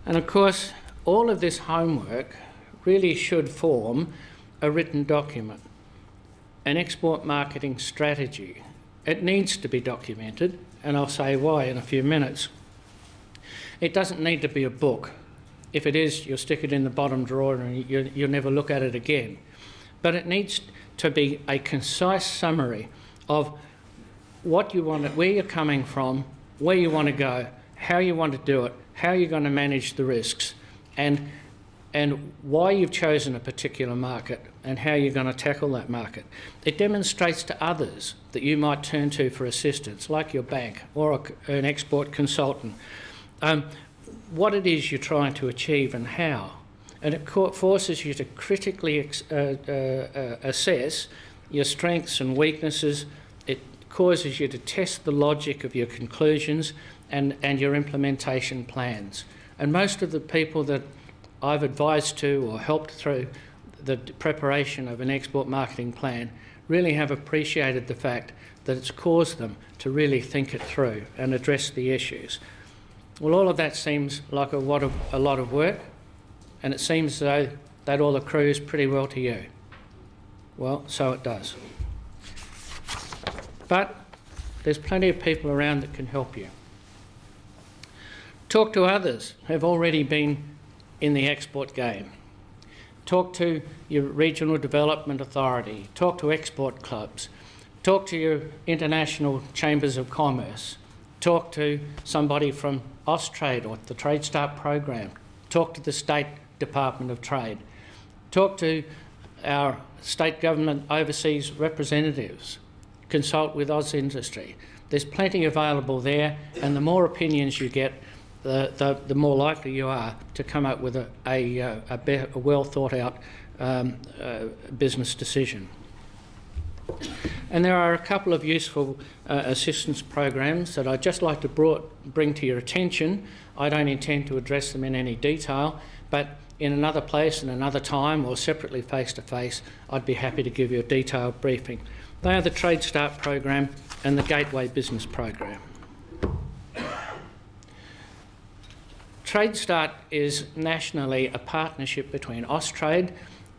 And of course, all of this homework really should form a written document, an export marketing strategy. It needs to be documented, and I'll say why in a few minutes. It doesn't need to be a book. If it is, you'll stick it in the bottom drawer and you'll never look at it again. But it needs to be a concise summary of what you want, where you're coming from, where you want to go, how you want to do it, how you're going to manage the risks, and why you've chosen a particular market and how you're going to tackle that market. It demonstrates to others that you might turn to for assistance, like your bank or an export consultant, what it is you're trying to achieve and how. And it forces you to critically assess your strengths and weaknesses. It causes you to test the logic of your conclusions and your implementation plans. And most of the people that I've advised to or helped through the preparation of an export marketing plan really have appreciated the fact that it's caused them to really think it through and address the issues. Well, all of that seems like a lot of work, and it seems as though that all accrues pretty well to you. Well, so it does. But there's plenty of people around that can help you. Talk to others who have already been in the export game. Talk to your regional development authority. Talk to export clubs. Talk to your international chambers of commerce. Talk to somebody from Austrade or the Tradestart program. Talk to the State Department of Trade. Talk to our state government overseas representatives. Consult with Oz Industry. There's plenty available there, and the more opinions you get, the more likely you are to come up with a well thought out business decision. And there are a couple of useful assistance programs that I'd just like to bring to your attention. I don't intend to address them in any detail, but in another place and another time, or separately face-to-face, I'd be happy to give you a detailed briefing. They are the Tradestart program and the Gateway Business program. Tradestart is nationally a partnership between Austrade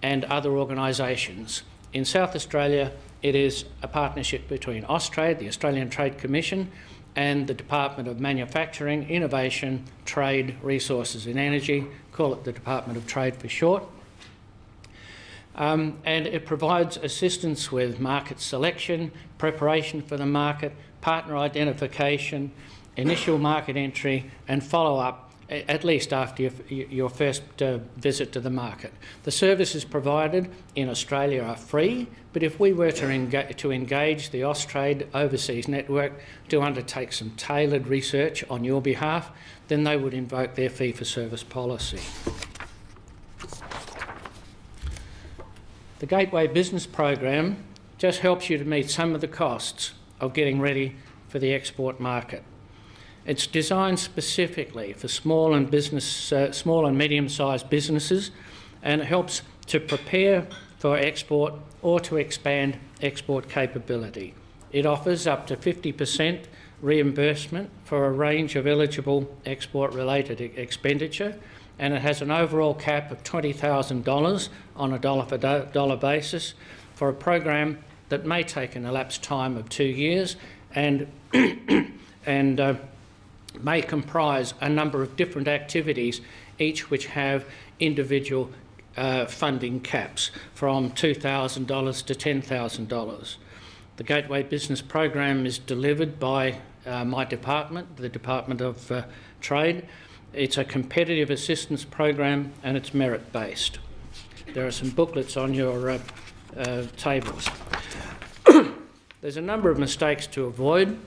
and other organisations. In South Australia, it is a partnership between Austrade, the Australian Trade Commission, and the Department of Manufacturing, Innovation, Trade, Resources and Energy, call it the Department of Trade for short. And it provides assistance with market selection, preparation for the market, partner identification, initial market entry and follow-up, at least after your first visit to the market. The services provided in Australia are free, but if we were to engage the Austrade overseas network to undertake some tailored research on your behalf, then they would invoke their fee-for-service policy. The Gateway Business program just helps you to meet some of the costs of getting ready for the export market. It's designed specifically for small and medium-sized businesses, and it helps to prepare for export or to expand export capability. It offers up to 50% reimbursement for a range of eligible export-related expenditure, and it has an overall cap of $20,000 on a dollar-for-dollar basis for a program that may take an elapsed time of 2 years and may comprise a number of different activities, each which have individual funding caps from $2,000 to $10,000. The Gateway Business program is delivered by my department, the Department of Trade. It's a competitive assistance program and it's merit-based. There are some booklets on your tables. There's a number of mistakes to avoid,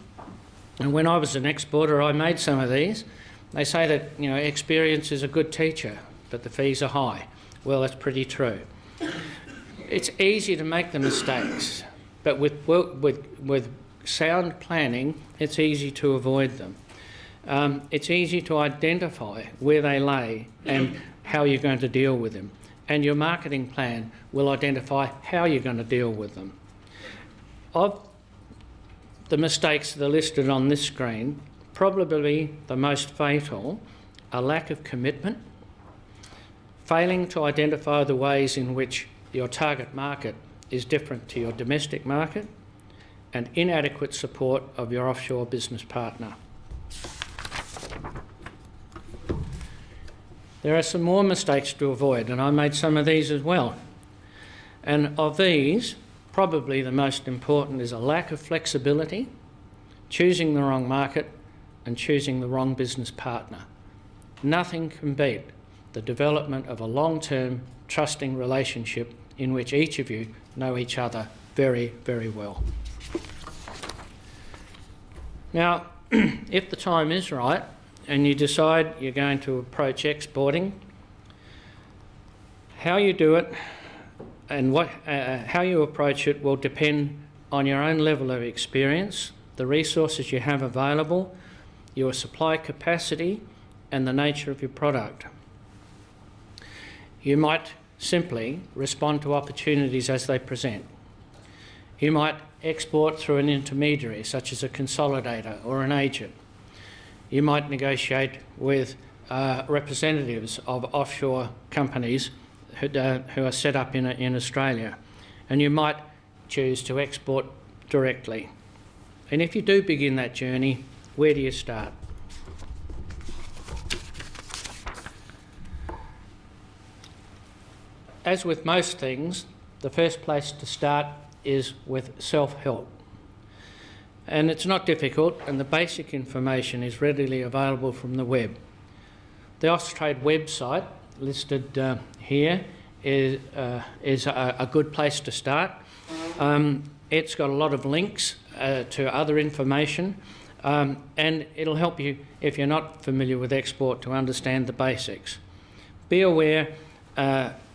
and when I was an exporter I made some of these. They say that experience is a good teacher, but the fees are high. Well, that's pretty true. It's easy to make the mistakes, but with sound planning it's easy to avoid them. It's easy to identify where they lay and how you're going to deal with them, and your marketing plan will identify how you're going to deal with them. Of the mistakes that are listed on this screen, probably the most fatal a lack of commitment, failing to identify the ways in which your target market is different to your domestic market, and inadequate support of your offshore business partner. There are some more mistakes to avoid, and I made some of these as well. And of these, probably the most important is a lack of flexibility, choosing the wrong market, and choosing the wrong business partner. Nothing can beat the development of a long-term, trusting relationship in which each of you know each other very, very well. Now, if the time is right and you decide you're going to approach exporting, how you do it and how you approach it will depend on your own level of experience, the resources you have available, your supply capacity, and the nature of your product. You might simply respond to opportunities as they present. You might export through an intermediary, such as a consolidator or an agent. You might negotiate with representatives of offshore companies who are set up in Australia, and you might choose to export directly. And if you do begin that journey, where do you start? As with most things, the first place to start is with self-help. And it's not difficult, and the basic information is readily available from the web. The Austrade website, listed here, is a good place to start. It's got a lot of links to other information, and it'll help you, if you're not familiar with export, to understand the basics. Be aware,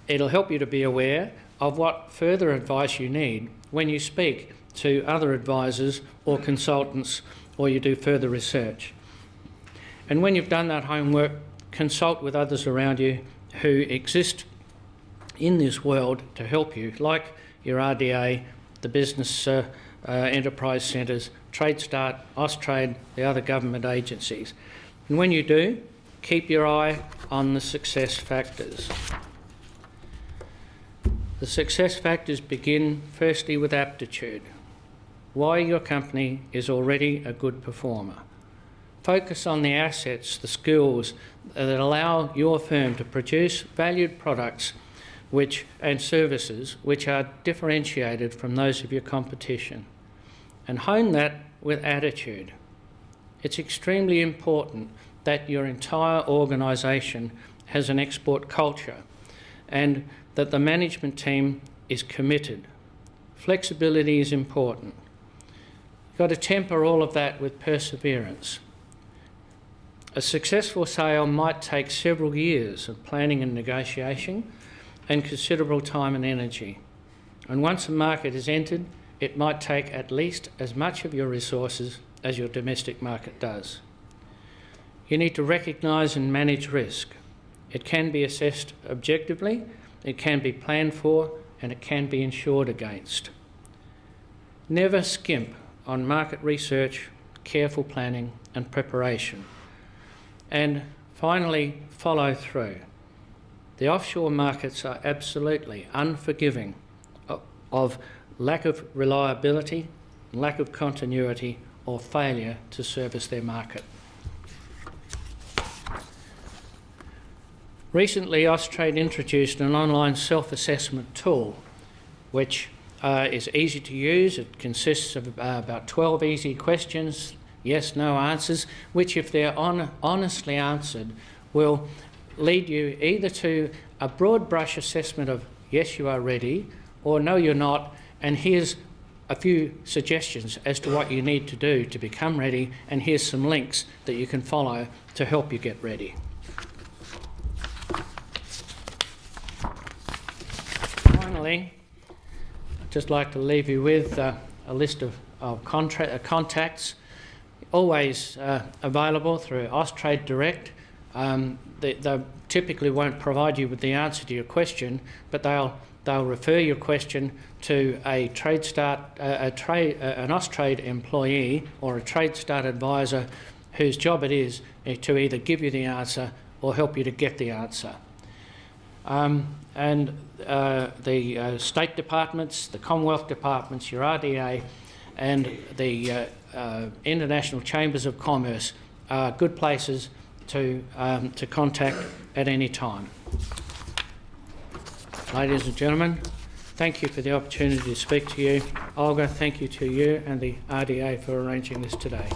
it'll help you to be aware of what further advice you need when you speak to other advisors or consultants, or you do further research. And when you've done that homework, consult with others around you who exist in this world to help you, like your RDA, the business enterprise centres, Tradestart, Austrade, the other government agencies. And when you do, keep your eye on the success factors. The success factors begin firstly with aptitude. Why your company is already a good performer. Focus on the assets, the skills that allow your firm to produce valued products and services which are differentiated from those of your competition. And hone that with attitude. It's extremely important that your entire organisation has an export culture and that the management team is committed. Flexibility is important. You've got to temper all of that with perseverance. A successful sale might take several years of planning and negotiation and considerable time and energy. And once a market is entered, it might take at least as much of your resources as your domestic market does. You need to recognise and manage risk. It can be assessed objectively, it can be planned for, and it can be insured against. Never skimp on market research, careful planning and preparation. And finally, follow through. The offshore markets are absolutely unforgiving of lack of reliability, lack of continuity, or failure to service their market. Recently, Austrade introduced an online self-assessment tool, which is easy to use. It consists of about 12 easy questions, yes, no answers, which, if they're honestly answered, will lead you either to a broad brush assessment of yes, you are ready, or no, you're not, and here's a few suggestions as to what you need to do to become ready, and here's some links that you can follow to help you get ready. Finally, I'd just like to leave you with a list of contacts, always available through Austrade Direct. They typically won't provide you with the answer to your question, but they'll refer your question to a Tradestart, an Austrade employee or a Tradestart advisor whose job it is to either give you the answer or help you to get the answer. And the state departments, the Commonwealth departments, your RDA and the International Chambers of Commerce are good places to contact at any time. Ladies and gentlemen, thank you for the opportunity to speak to you. Olga, thank you to you and the RDA for arranging this today.